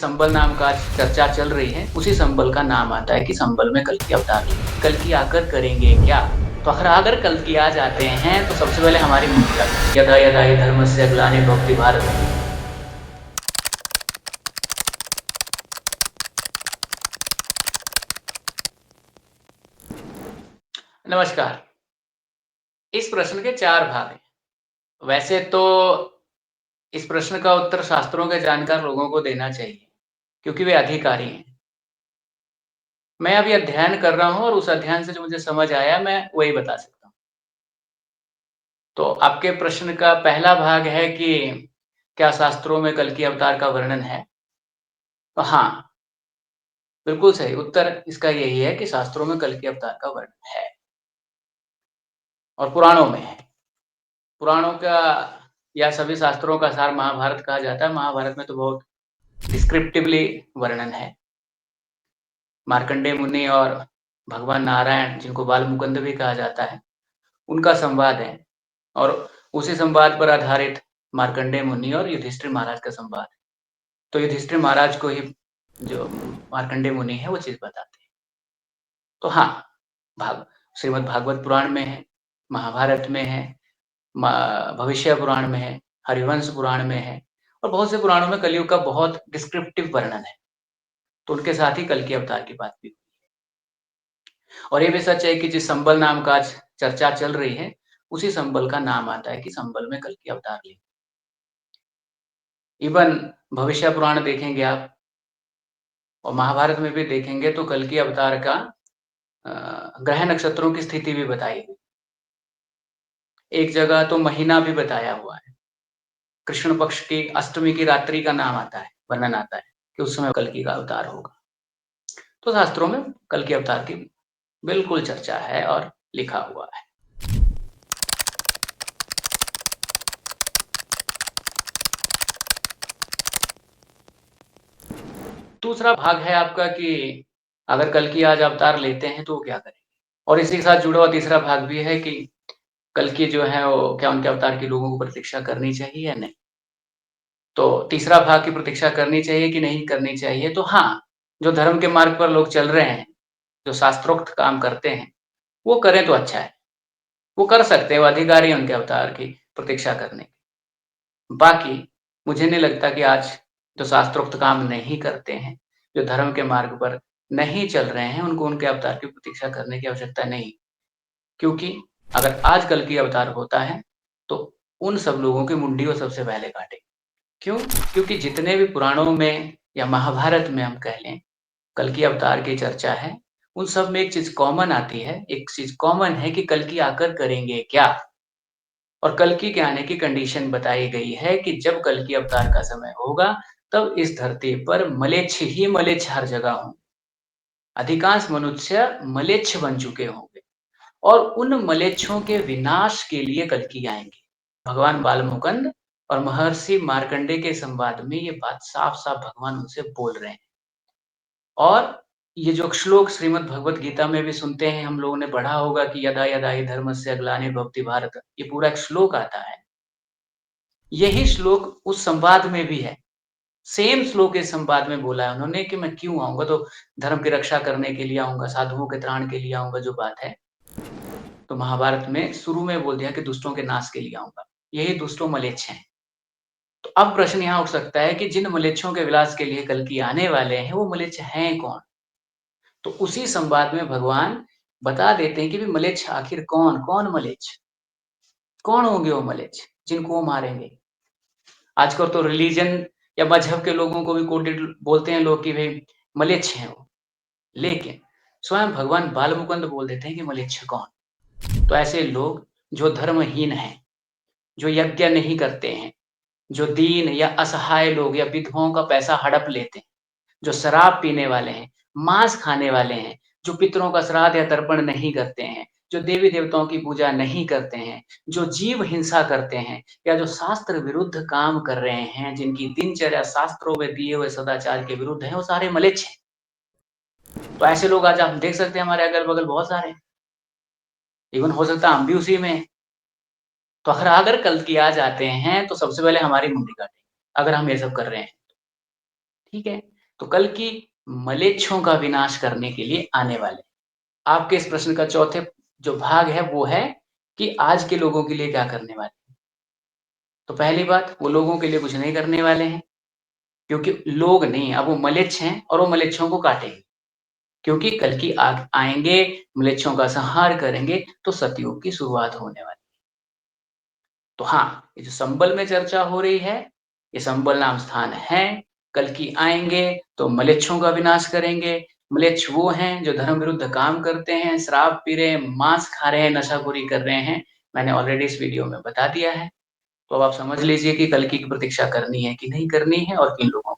संबल नाम का चर्चा चल रही है, उसी संबल का नाम आता है कि संबल में कल्कि अवतार लेंगे। कल्कि आकर करेंगे क्या? तो अगर कल्कि आ जाते हैं तो सबसे पहले हमारी मुक्ति का यदा यदा हि धर्मस्य ग्लानिर्भवति भारत। नमस्कार। इस प्रश्न के 4 भाग हैं। वैसे तो इस प्रश्न का उत्तर शास्त्रों के जानकार लोगों को देना चाहिए, क्योंकि वे अधिकारी हैं। मैं अभी अध्ययन कर रहा हूँ और उस अध्ययन से जो मुझे समझ आया मैं वही बता सकता हूँ। तो आपके प्रश्न का पहला भाग है कि क्या शास्त्रों में कल्कि अवतार का वर्णन है? तो हाँ, बिल्कुल सही उत्तर इसका यही है कि शास्त्रों में कल्कि अवतार का वर्णन है और पुराणों में है। पुराणों का या सभी शास्त्रों का सार महाभारत कहा जाता है। महाभारत में तो बहुत डिस्क्रिप्टिवली वर्णन है। मार्कंडेय मुनि और भगवान नारायण, जिनको बाल मुकुंद भी कहा जाता है, उनका संवाद है और उसी संवाद पर आधारित मार्कंडेय मुनि और युधिष्ठिर महाराज का संवाद है। तो युधिष्ठिर महाराज को ही जो मार्कंडेय मुनि है वो चीज़ बताते हैं। तो हाँ, भाग श्रीमद् भागवत पुराण में है, महाभारत में है, भविष्य पुराण में है, हरिवंश पुराण में है और बहुत से पुराणों में कलयुग का बहुत डिस्क्रिप्टिव वर्णन है। तो उनके साथ ही कल्कि अवतार की बात भी हुई है। और ये भी सच है कि जिस संबल नाम का आज चर्चा चल रही है, उसी संबल का नाम आता है कि संबल में कल्कि अवतार लेंगे। इवन भविष्य पुराण देखेंगे आप और महाभारत में भी देखेंगे तो कल्कि अवतार का ग्रह नक्षत्रों की स्थिति भी बताई गई। एक जगह तो महीना भी बताया हुआ है। कृष्ण पक्ष की अष्टमी की रात्रि का नाम आता है, वर्णन आता है कि उस समय कल्कि का अवतार होगा। तो शास्त्रों में कल्कि अवतार की बिल्कुल चर्चा है और लिखा हुआ है। दूसरा भाग है आपका कि अगर कल्कि आज अवतार लेते हैं तो वो क्या करेंगे? और इसी के साथ जुड़ा हुआ तीसरा भाग भी है कि कल्कि जो है वो क्या उनके अवतार की लोगों को प्रतीक्षा करनी चाहिए या नहीं? तो तीसरा भाग की प्रतीक्षा करनी चाहिए कि नहीं करनी चाहिए? तो हाँ, जो धर्म के मार्ग पर लोग चल रहे हैं, जो शास्त्रोक्त काम करते हैं, वो करें तो अच्छा है। वो कर सकते हैं, वो अधिकारी हैं उनके अवतार की प्रतीक्षा करने के। बाकी मुझे नहीं लगता कि आज जो शास्त्रोक्त काम नहीं करते हैं, जो धर्म के मार्ग पर नहीं चल रहे हैं, उनको उनके अवतार की प्रतीक्षा करने की आवश्यकता नहीं। क्योंकि अगर आज कल्कि अवतार होता है, तो उन सब लोगों की मुंडी वो सबसे पहले काटेगा। क्यों? क्योंकि जितने भी पुराणों में या महाभारत में हम कह लें, कल्कि अवतार की चर्चा है, उन सब में एक चीज़ कॉमन आती है, एक चीज़ कॉमन है कि कल्कि आकर करेंगे क्या? और कल्कि के आने की कंडीशन बताई गई है कि जब कल्कि अवतार का समय होगा, तब इस धरती पर म्लेच्छ ही म्लेच्छ हर जगह होंगे। अधिकांश मनुष्य म्लेच्छ बन चुके होंगे और उन म्लेच्छों के विनाश के लिए कल्कि आएँगे। भगवान बालमुकुंद और महर्षि मार्कंडेय के संवाद में ये बात साफ-साफ भगवान उनसे बोल रहे हैं। और ये जो श्लोक श्रीमद् भगवत गीता में भी सुनते हैं, हम लोगों ने पढ़ा होगा कि यदा यदा हि धर्मस्य ग्लानिर्भवति भारत, ये पूरा एक श्लोक आता है। यही श्लोक उस संवाद में भी है। सेम श्लोक इस संवाद में बोला है उन्होंने कि मैं क्यों आऊँगा, तो धर्म की रक्षा करने के लिए आऊँगा, साधुओं के त्राण के लिए आऊँगा जो बात है। तो महाभारत में शुरू में बोल दिया कि दुष्टों के नाश के लिए आऊँगा। यही दुष्टों म्लेच्छ हैं। तो अब प्रश्न यहाँ उठ सकता है कि जिन म्लेच्छों के विलास के लिए कल्कि आने वाले हैं, वो म्लेच्छ हैं कौन? तो उसी संवाद में भगवान बता देते हैं कि भी म्लेच्छ आखिर कौन? कौन म्लेच्छ? कौन होंगे वो म्लेच्छ, जिनको वो मारेंगे? आजकल तो रिलिजन या मज़हब के लोगों को भी कोटेड बोलते हैं लोग कि भई म्लेच्छ हैं वो। लेकिन स्वयं भगवान बालमुकुंद बोल देते हैं कि म्लेच्छ कौन? तो ऐसे लोग जो धर्महीन हैं, जो यज्ञ नहीं करते हैं, जो दीन या असहाय लोग या विधवाओं का पैसा हड़प लेते हैं, जो शराब पीने वाले हैं, मांस खाने वाले हैं, जो पितरों का श्राद्ध या तर्पण नहीं करते हैं, जो देवी-देवताओं की पूजा नहीं करते हैं, जो जीव हिंसा करते हैं या जो शास्त्र विरुद्ध काम कर रहे हैं, जिनकी दिनचर्या शास्त्रों में दिए हुए सदाचार के विरुद्ध है, वो सारे म्लेच्छ हैं। तो ऐसे लोग आज आप देख सकते हैं हमारे अगल-बगल बहुत सारे हैं। इवन हो सकता है हम भी उसी में हैं। तो अगर कल्कि आ जाते हैं, तो सबसे पहले हमारी मुंडी काटेंगे, अगर हम ये सब कर रहे हैं। ठीक है? तो कल की म्लेच्छों का विनाश करने के लिए आने वाले। आपके इस प्रश्न का चौथे जो भाग है वो है कि आज के लोगों के लिए क्या करने वाले हैं? तो पहली बात वो लोगों के लिए कुछ नहीं करने वाले हैं, क्योंकि लोग नहीं अब वो म्लेच्छ हैं और वो म्लेच्छों को काटेंगे। क्योंकि कल की आएँगे, म्लेच्छों का संहार करेंगे, तो सतयुग की शुरुआत होने वाली। तो हाँ, ये जो संबल में चर्चा हो रही है, ये संबल नाम स्थान है, कल्कि आएँगे तो म्लेच्छों का विनाश करेंगे। म्लेच्छ वो हैं जो धर्म विरुद्ध काम करते हैं, शराब पी रहे हैं, मांस खा रहे हैं, नशाखोरी कर रहे हैं। मैंने ऑलरेडी इस वीडियो में बता दिया है। तो अब आप समझ लीजिए कि कल्कि की प्रतीक्षा करनी है कि नहीं करनी है और किन लोगों